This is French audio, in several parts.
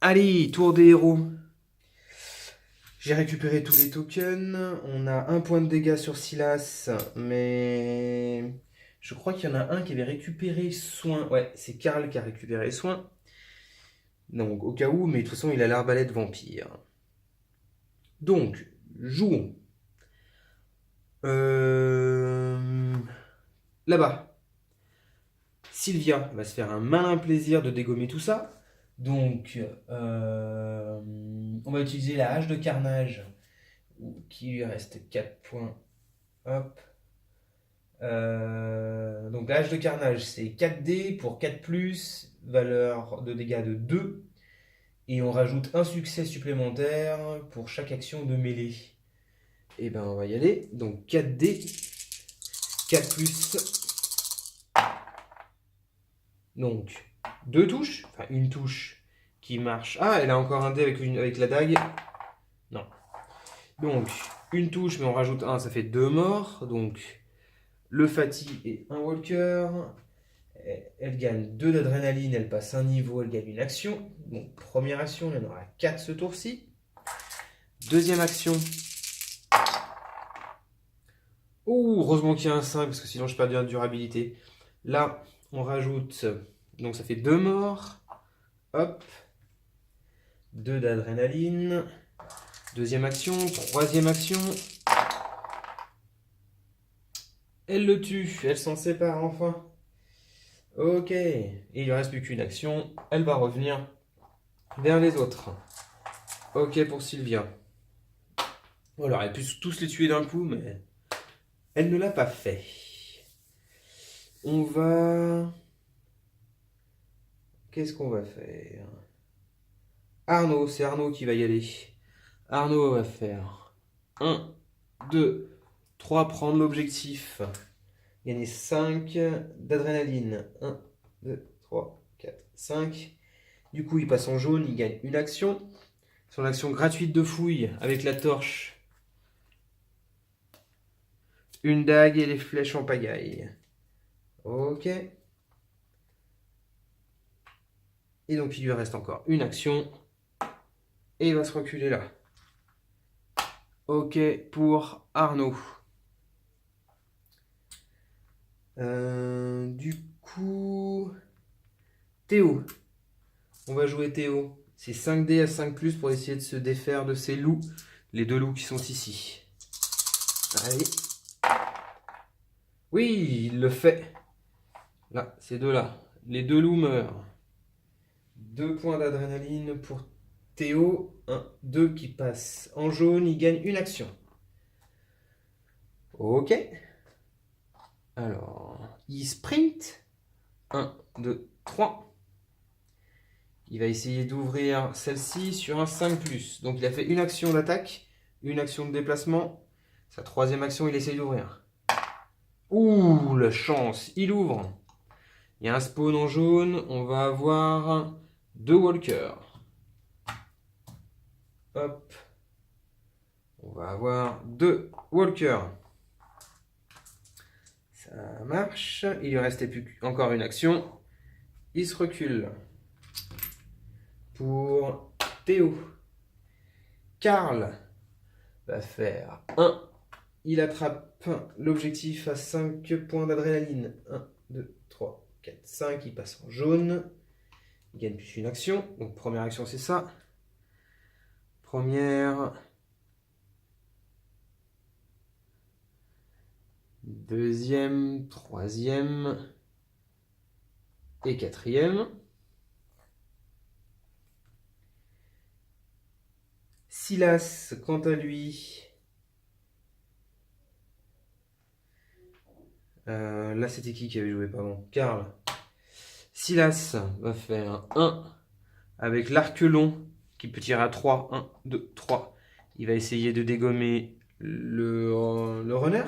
Allez, tour des héros. J'ai récupéré tous les tokens. On a un point de dégâts sur Silas, mais je crois qu'il y en a un qui avait récupéré soin. Ouais, c'est Karl qui a récupéré soin. Donc, au cas où, mais de toute façon, il a l'arbalète vampire. Donc, jouons. Euh, Là-bas, Sylvia va se faire un malin plaisir de dégommer tout ça. Donc, on va utiliser la hache de carnage, qui lui reste 4 points. Hop. Donc la hache de carnage, c'est 4 dés pour 4 plus, valeur de dégâts de 2. Et on rajoute un succès supplémentaire pour chaque action de mêlée. Et ben on va y aller. Donc 4 dés, 4 plus. Donc 2 touches, enfin une touche qui marche. Ah, elle a encore un dé avec la dague. Non. Donc une touche, mais on rajoute un, ça fait 2 morts. Donc le Fati et un Walker. Elle gagne 2 d'adrénaline, elle passe un niveau, elle gagne une action. Donc première action, il y en aura 4 ce tour-ci. Deuxième action. Oh, heureusement qu'il y a un 5, parce que sinon je perds de la durabilité. Là, on rajoute, donc ça fait 2 morts. Hop. 2 d'adrénaline. Deuxième action, troisième action. Elle le tue, elle s'en sépare enfin. Ok, et il ne reste plus qu'une action, elle va revenir vers les autres. Ok pour Sylvia. Bon, elle aurait pu tous les tuer d'un coup, mais elle ne l'a pas fait. On va... Qu'est-ce qu'on va faire? Arnaud, c'est Arnaud qui va y aller. Arnaud va faire 1, 2, 3, prendre l'objectif. Gagner 5 d'adrénaline. 1, 2, 3, 4, 5. Du coup, il passe en jaune, il gagne une action. Son action gratuite de fouille avec la torche. Une dague et les flèches en pagaille. Ok. Et donc, il lui reste encore une action. Et il va se reculer là. Ok pour Arnaud. Du coup, Théo. On va jouer Théo. C'est 5 dés à 5 plus pour essayer de se défaire de ces loups. Les 2 loups qui sont ici. Allez. Oui, il le fait. Là, ces 2-là. Les 2 loups meurent. 2 points d'adrénaline pour Théo. 1, 2 qui passe en jaune. Il gagne une action. Ok. Alors, il sprint. 1, 2, 3. Il va essayer d'ouvrir celle-ci sur un 5+. Donc il a fait une action d'attaque, une action de déplacement. Sa troisième action, il essaye d'ouvrir. Ouh, la chance, il ouvre. Il y a un spawn en jaune, on va avoir 2 walkers. Hop. On va avoir 2 walkers. Ça marche. Il lui restait plus encore une action. Il se recule. Pour Théo. Karl va faire 1. Il attrape l'objectif à 5 points d'adrénaline. 1, 2, 3, 4, 5. Il passe en jaune. Il gagne plus une action. Donc première action, c'est ça. Première. Deuxième, troisième et quatrième. Silas, quant à lui, là c'était qui avait joué, pardon? Karl. Silas va faire 1 avec l'arc long qui peut tirer à 3. 1, 2, 3. Il va essayer de dégommer le runner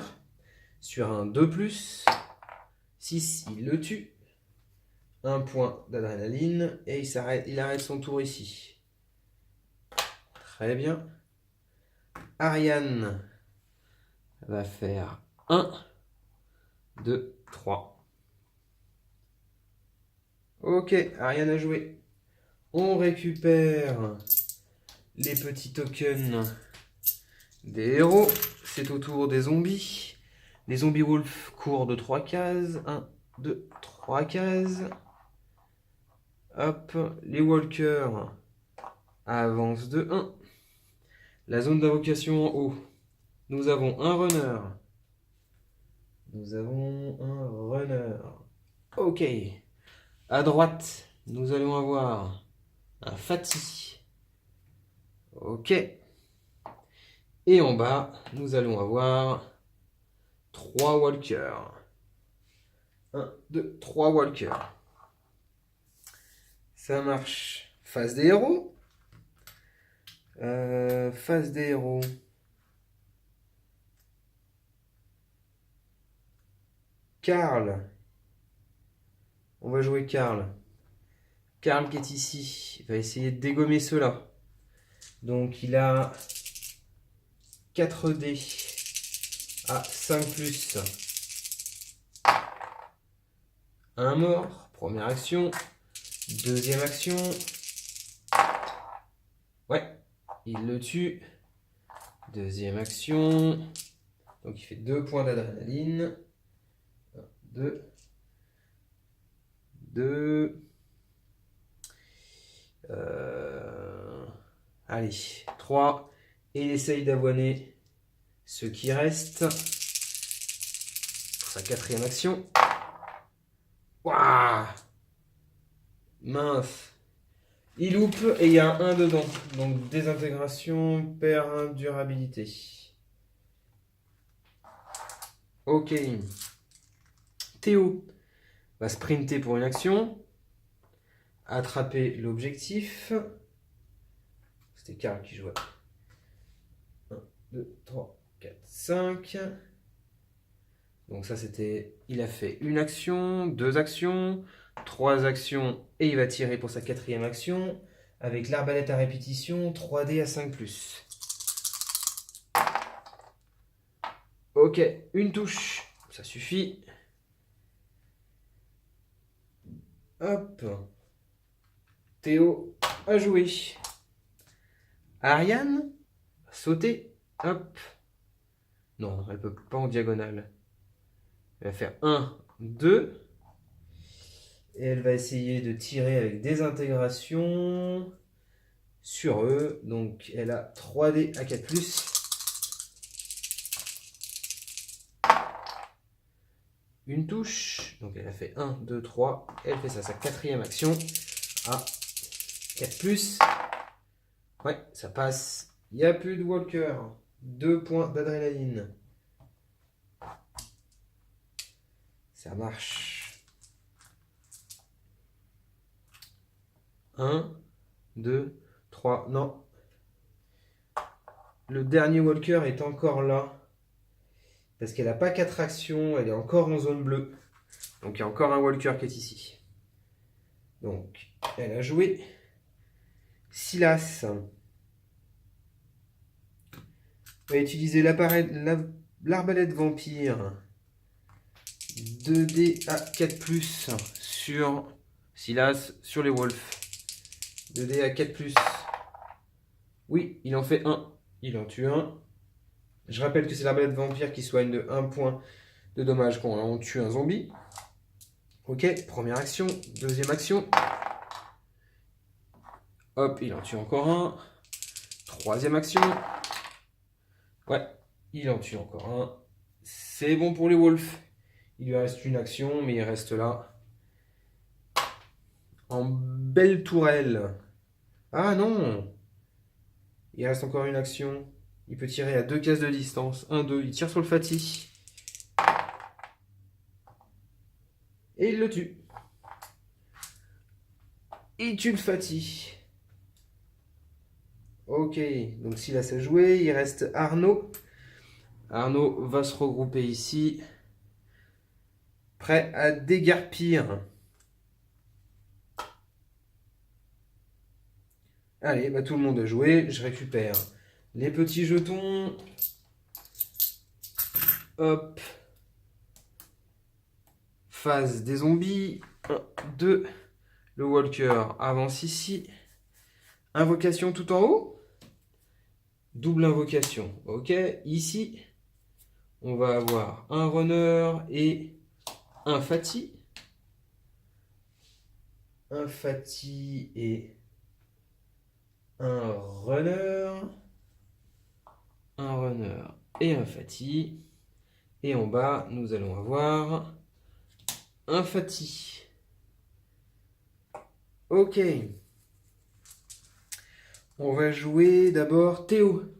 sur un 2+. 6, il le tue. 1 point d'adrénaline et il arrête son tour ici. Très bien. Ariane va faire 1, 2, 3. Ok, Ariane a joué. On récupère les petits tokens des héros. C'est au tour des zombies. Les zombies wolf courent de 3 cases. 1, 2, 3 cases. Hop, les walkers avancent de 1. La zone d'invocation en haut. Nous avons un runner. Ok. À droite, nous allons avoir un Fati. Ok. Et en bas, nous allons avoir 3 walkers. 1, 2, 3 walkers. Ça marche. Phase des héros. Phase des héros. Karl. On va jouer Karl. Karl qui est ici. Il va essayer de dégommer cela. Donc il a 4 dés à 5+. Un mort. Première action. Deuxième action. Ouais, il le tue. Deuxième action. Donc il fait 2 points d'adrénaline. 2. 2. Allez, 3. Et il essaye d'avoiner ce qui reste pour sa 4e action. Waouh! Mince. Il loupe et il y a un 1 dedans. Donc désintégration, perd durabilité. Ok. Théo va sprinter pour une action. Attraper l'objectif. C'était Karl qui jouait. 1, 2, 3, 4, 5. Donc ça c'était... Il a fait une action, 2 actions, 3 actions et il va tirer pour sa 4e action. Avec l'arbalète à répétition, 3D à 5+. Ok, une touche. Ça suffit. Hop. Théo a joué. Ariane a sauté. Hop. Non, elle peut pas en diagonale. Elle va faire 1, 2. Et elle va essayer de tirer avec désintégration sur eux. Donc elle a 3D à 4+. Une touche. Donc elle a fait 1, 2, 3. Elle fait ça, sa 4e action à 4+. Ouais, ça passe. Il n'y a plus de walker. 2 points d'adrénaline. Ça marche. 1, 2, 3. Non. Le dernier walker est encore là. Parce qu'elle n'a pas 4 actions. Elle est encore en zone bleue. Donc il y a encore un walker qui est ici. Donc elle a joué. Silas va utiliser l'arbalète vampire. 2D à 4+, sur Silas, sur les wolves. 2D à 4+. Oui, il en fait un. Il en tue un. Je rappelle que c'est l'arbalète vampire qui soigne de 1 point de dommage quand on tue un zombie. Ok, première action, deuxième action. Hop, il en tue encore un. Troisième action. Ouais, il en tue encore un. C'est bon pour les wolves. Il lui reste une action, mais il reste là. En belle tourelle. Ah non! Il reste encore une action. Il peut tirer à 2 cases de distance. 1, 2. Il tire sur le Fati. Et il le tue. Il tue le Fati. Ok. Donc s'il a sa joué, il reste Arnaud. Arnaud va se regrouper ici. Prêt à déguerpir. Allez, bah tout le monde a joué. Je récupère les petits jetons. Hop. Phase des zombies. 1, 2. Le walker avance ici. Invocation tout en haut. Double invocation. Ok. Ici, on va avoir un runner et un Fati. Un Fati et un runner. Un runner et un Fati. Et en bas, nous allons avoir un Fati. Ok. On va jouer d'abord Théo.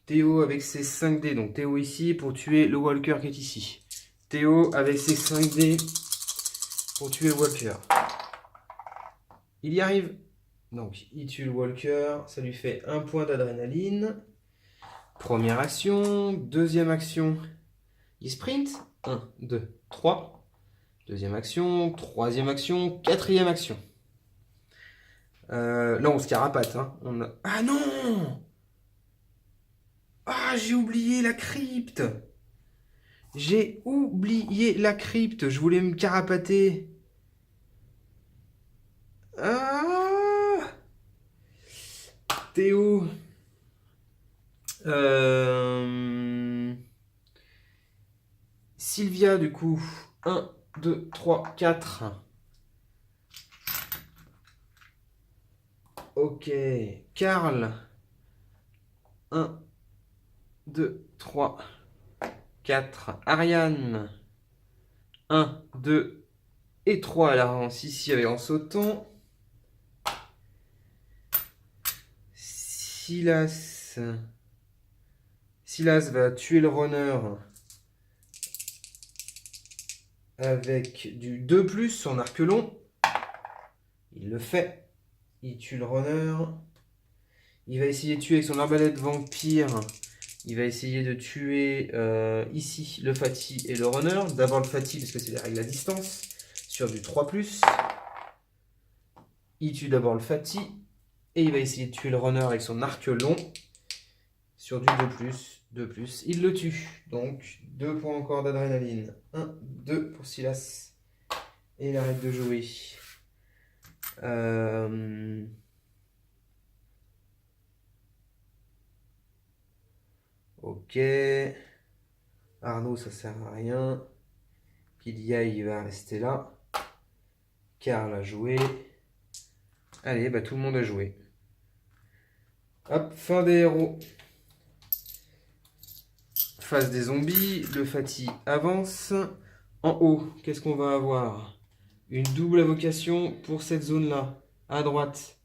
Théo avec ses 5 dés. Donc Théo ici pour tuer le Walker qui est ici. Théo avec ses 5 dés pour tuer le Walker. Il y arrive. Donc il tue le Walker. Ça lui fait 1 point d'adrénaline. Première action. Deuxième action. Il sprint. 1, 2, 3. Deuxième action. Troisième action. Quatrième action. Là on se carapate. Hein. Ah non! Ah, j'ai oublié la crypte. J'ai oublié la crypte. Je voulais me carapater. Ah, Théo. Sylvia, du coup. 1, 2, 3, 4. Ok. Karl. 1, 2, 3, 4. Ariane. 1, 2 et 3. Elle avance ici avec en sautant. Silas. Silas va tuer le runner avec du 2+, son arc long. Il le fait. Il tue le runner. Il va essayer de tuer avec son arbalète vampire. Il va essayer de tuer ici le Fati et le runner. D'abord le Fati parce que c'est des règles à distance. Sur du 3+. Il tue d'abord le Fati. Et il va essayer de tuer le runner avec son arc long. Sur du 2+. Il le tue. Donc 2 points encore d'adrénaline. 1, 2 pour Silas. Et il arrête de jouer. Ok. Arnaud, ça sert à rien. Qu'il y aille, il va rester là. Karl a joué. Allez, bah tout le monde a joué. Hop, fin des héros. Phase des zombies. Le Fati avance. En haut, qu'est-ce qu'on va avoir? Une double invocation pour cette zone-là. À droite,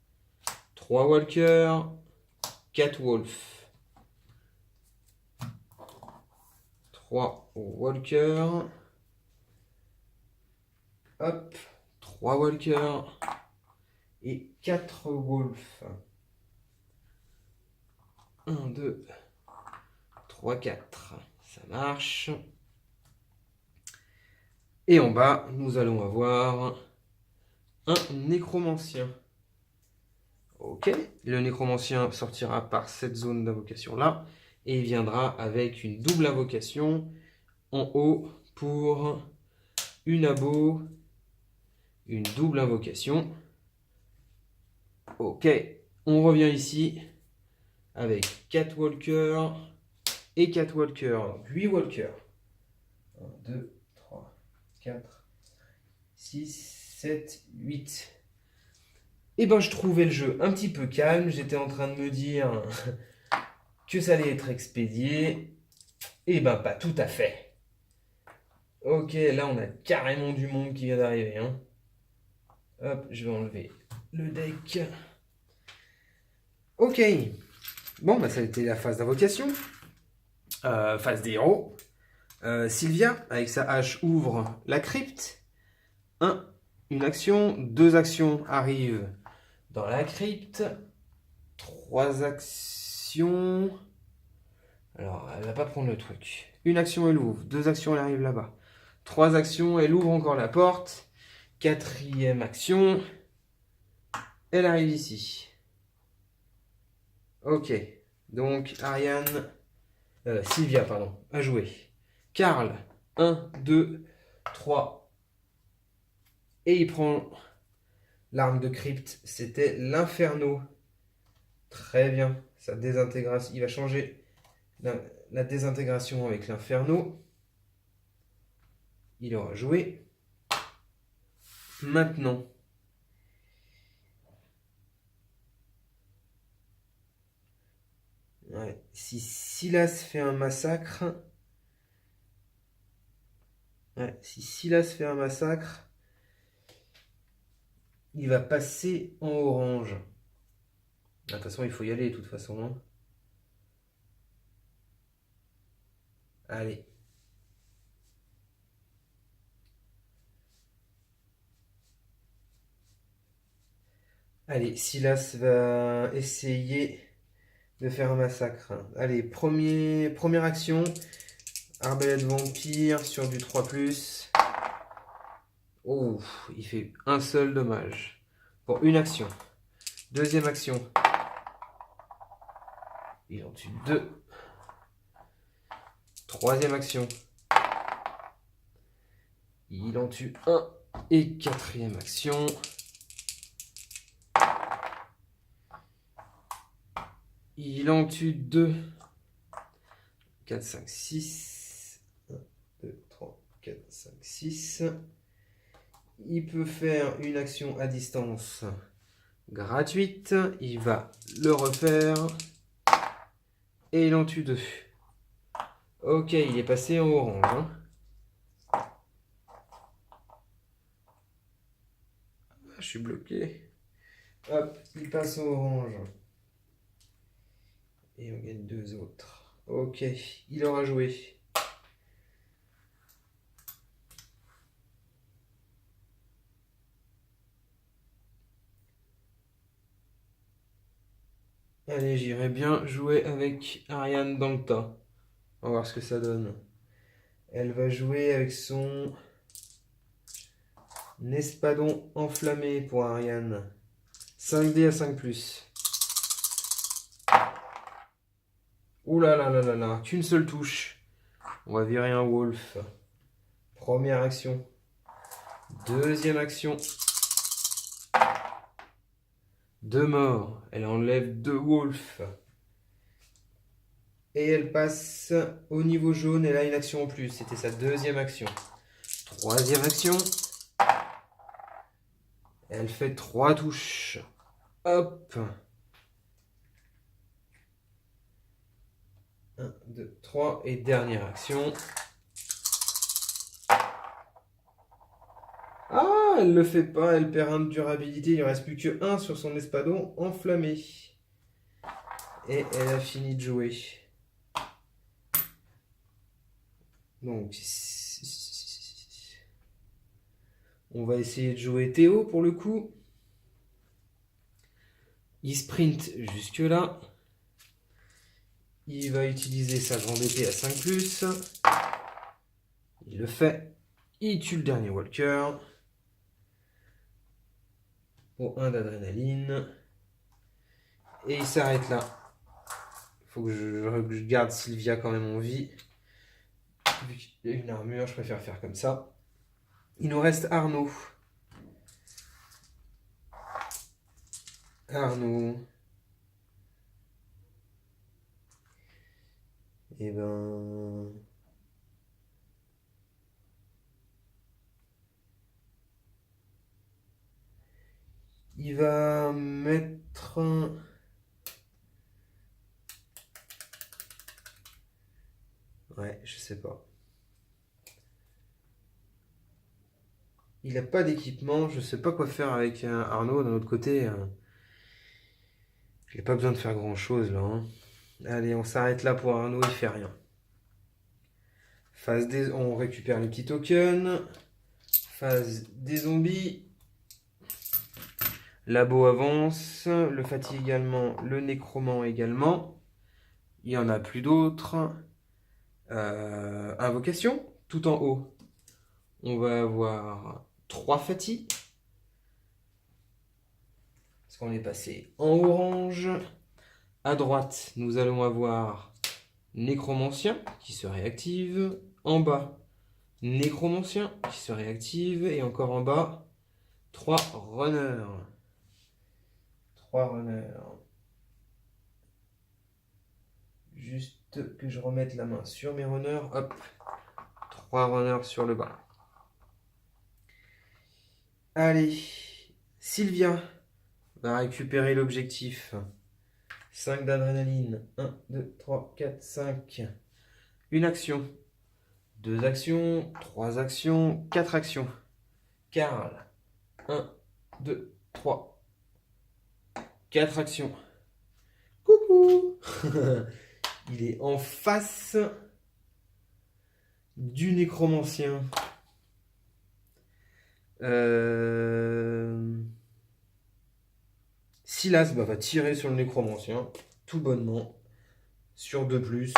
3 walkers, 4 wolves. 3 walkers. Hop, 3 walkers et 4 wolves. 1, 2, 3, 4. Ça marche. Et en bas, nous allons avoir un nécromancien. Ok, le nécromancien sortira par cette zone d'invocation-là. Et il viendra avec une double invocation en haut pour une abo, une double invocation. Ok, on revient ici avec 4 walkers et 4 walkers. Donc 8 walkers. 1, 2, 3, 4, 6, 7, 8. Et ben je trouvais le jeu un petit peu calme. J'étais en train de me dire que ça allait être expédié. Et ben pas tout à fait. Ok, là on a carrément du monde qui vient d'arriver. Hein. Hop, je vais enlever le deck. Ok. Bon, bah ça a été la phase d'invocation. Phase des héros. Sylvia, avec sa hache, ouvre la crypte. Une action. 2 actions arrivent dans la crypte. 3 actions. Alors, elle va pas prendre le truc. Une action, elle ouvre. 2 actions, elle arrive là-bas. 3 actions, elle ouvre encore la porte. 4e action. Elle arrive ici. Ok. Donc, Sylvia, pardon, a joué. Karl, 1, 2, 3. Et il prend l'arme de crypte. C'était l'Inferno. Très bien. Sa désintégration. Il va changer la désintégration avec l'Inferno. Il aura joué. Maintenant. Ouais. Si Silas fait un massacre. Ouais. Si Silas fait un massacre. Il va passer en orange. De toute façon, il faut y aller, de toute façon. Hein. Allez. Allez, Silas va essayer de faire un massacre. Allez, première action. Arbalète vampire sur du 3+. Oh, il fait un seul dommage. Pour une action. Deuxième action. Il en tue 2. Troisième action. Il en tue 1. Et quatrième action. Il en tue 2. 4, 5, 6. 1, 2, 3, 4, 5, 6. Il peut faire une action à distance gratuite. Il va le refaire. Et il en tue 2. Ok, il est passé en orange. Hein. Je suis bloqué. Hop, il passe en orange. Et on gagne 2 autres. Ok, il aura joué. Allez, j'irai bien jouer avec Ariane dans le tas. On va voir ce que ça donne. Elle va jouer avec son espadon enflammé pour Ariane. 5D à 5+. Ouh là là là là là, qu'une seule touche. On va virer un wolf. Première action. Deuxième action. 2 morts. Elle enlève 2 wolves. Et elle passe au niveau jaune. Elle a une action en plus. C'était sa deuxième action. Troisième action. Elle fait 3 touches. Hop. 1, 2, 3. Et dernière action. Ah, elle le fait pas. Elle perd 1 de durabilité. Il ne reste plus que 1 sur son espadon enflammé. Et elle a fini de jouer. Donc, on va essayer de jouer Théo pour le coup. Il sprint jusque là. Il va utiliser sa grande épée à 5+. Il le fait. Il tue le dernier Walker. Pour 1 d'adrénaline. Et il s'arrête là. Il faut que je garde Sylvia quand même en vie. Vu qu'il y a une armure, je préfère faire comme ça. Il nous reste Arnaud. Arnaud. Eh ben... Il va mettre... Ouais, je sais pas. Il n'a pas d'équipement, je sais pas quoi faire avec Arnaud. D'un autre côté, il n'a pas besoin de faire grand chose là. Hein. Allez, on s'arrête là pour Arnaud, il fait rien. Phase des... On récupère les petits tokens. Phase des zombies. Labo avance. Le fatigue également. Le nécromant également. Il n'y en a plus d'autres. Invocation. Tout en haut. On va avoir 3 fatigues. Parce qu'on est passé en orange. À droite, nous allons avoir Nécromancien qui se réactive. En bas, Nécromancien qui se réactive. Et encore en bas, 3 runners. 3 runners. juste que je remette la main sur mes runners. Hop, 3 runners sur le bas. Allez, Sylvia va récupérer l'objectif. 5 d'adrénaline. 1, 2, 3, 4, 5. Une action. 2 actions. 3 actions. 4 actions. Karl. 1, 2, 3. 4 actions. Coucou. Il est en face du nécromancien. Silas va tirer sur le nécromancien, tout bonnement, sur 2+.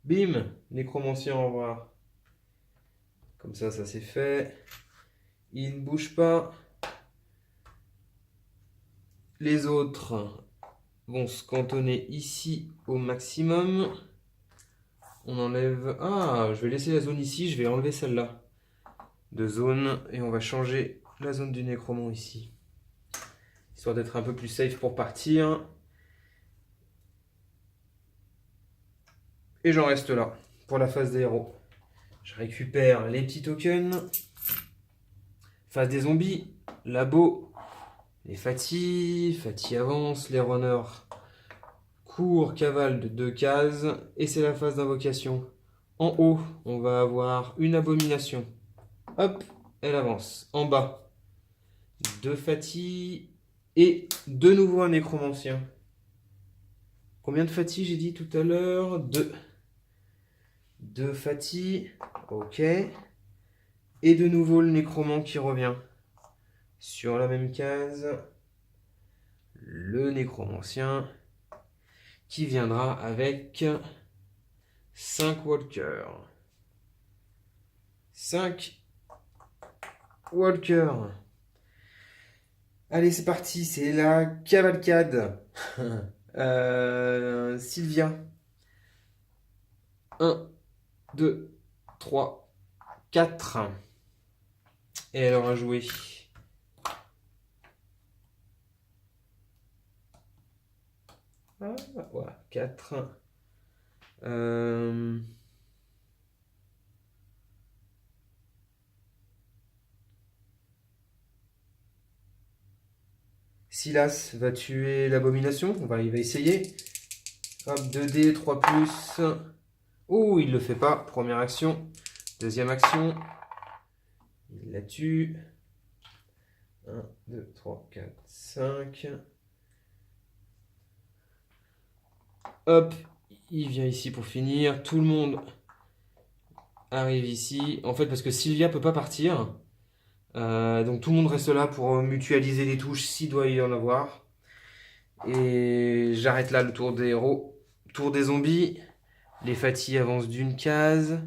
Bim, nécromancien, au revoir. Comme ça c'est fait. Il ne bouge pas. Les autres vont se cantonner ici au maximum. On enlève... Ah, je vais laisser la zone ici, je vais enlever celle-là. De zone, et on va changer la zone du nécromant ici. Histoire d'être un peu plus safe pour partir. Et j'en reste là, pour la phase des héros. Je récupère les petits tokens. Phase des zombies, labo, les Fati. Fati avance, les runners courent, cavale de 2 cases. Et c'est la phase d'invocation. En haut, on va avoir une abomination. Hop, elle avance. En bas, 2 Fati et de nouveau un nécromancien. Combien de Fati j'ai dit tout à l'heure? 2. 2 Fati, ok. Et de nouveau le nécromant qui revient. Sur la même case, le nécromancien qui viendra avec 5 walkers. 5 walkers. Allez, c'est parti, c'est la cavalcade. Sylvia. 1, 2, 3, 4. Et elle aura joué. Ah, voilà, 4. Silas va tuer l'abomination. Il va essayer. Hop, 2D, 3+. Oh, il le fait pas. Première action. Deuxième action. Il la tue. 1, 2, 3, 4, 5. Hop, il vient ici pour finir. Tout le monde arrive ici. En fait, parce que Sylvia peut pas partir. Donc tout le monde reste là pour mutualiser les touches s'il doit y en avoir. Et j'arrête là le tour des héros. Tour des zombies. Les Fati avancent d'une case.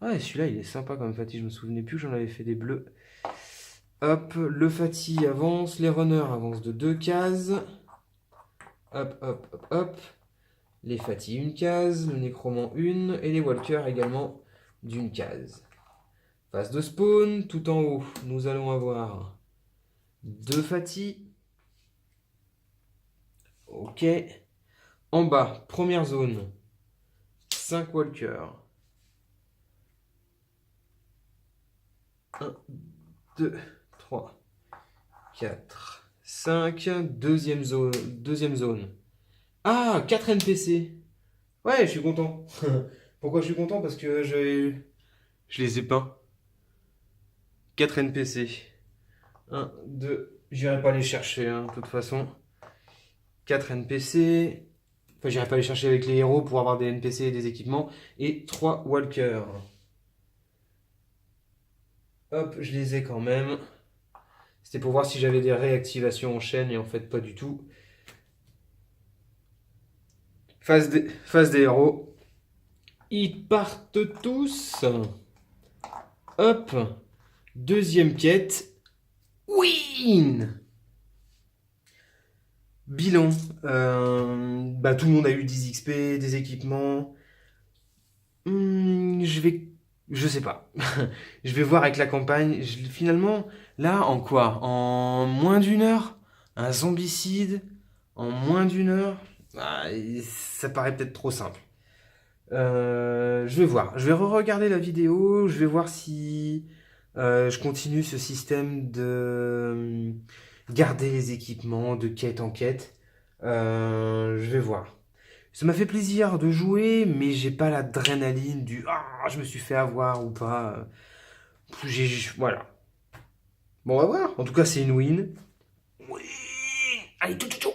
Ah, celui-là il est sympa comme Fati, je me souvenais plus que j'en avais fait des bleus. Hop, le Fati avance, les runners avancent de 2 cases. Hop, hop, hop, hop. Les Fati une case, le nécromant une, et les walkers également d'une case. Phase de spawn, tout en haut, nous allons avoir 2 Fati. Ok. En bas, première zone, 5 walkers. 1, 2, 3, 4, 5. Deuxième zone. Ah, 4 NPC. Ouais, je suis content. Pourquoi je suis content? Parce que je les ai peints. 4 NPC. 1, 2. J'irai pas les chercher, hein, de toute façon. 4 NPC. Enfin, j'irai pas les chercher avec les héros pour avoir des NPC et des équipements. Et 3 walkers. Hop, je les ai quand même. C'était pour voir si j'avais des réactivations en chaîne et en fait pas du tout. Phase des héros. Ils partent tous. Hop. Deuxième quête. Win. Bilan. Tout le monde a eu 10 XP, des équipements. Je sais pas. Je vais voir avec la campagne. Finalement, là, en quoi? En moins d'1 heure? Un zombicide? En moins d'1 heure? Ça paraît peut-être trop simple. Je vais voir. Je vais re-regarder la vidéo. Je vais voir si je continue ce système de garder les équipements de quête en quête. Je vais voir. Ça m'a fait plaisir de jouer, mais j'ai pas l'adrénaline du ah, je me suis fait avoir ou pas. Voilà. Bon, on va voir. En tout cas, c'est une win. Oui. Allez, tout, tout, tout.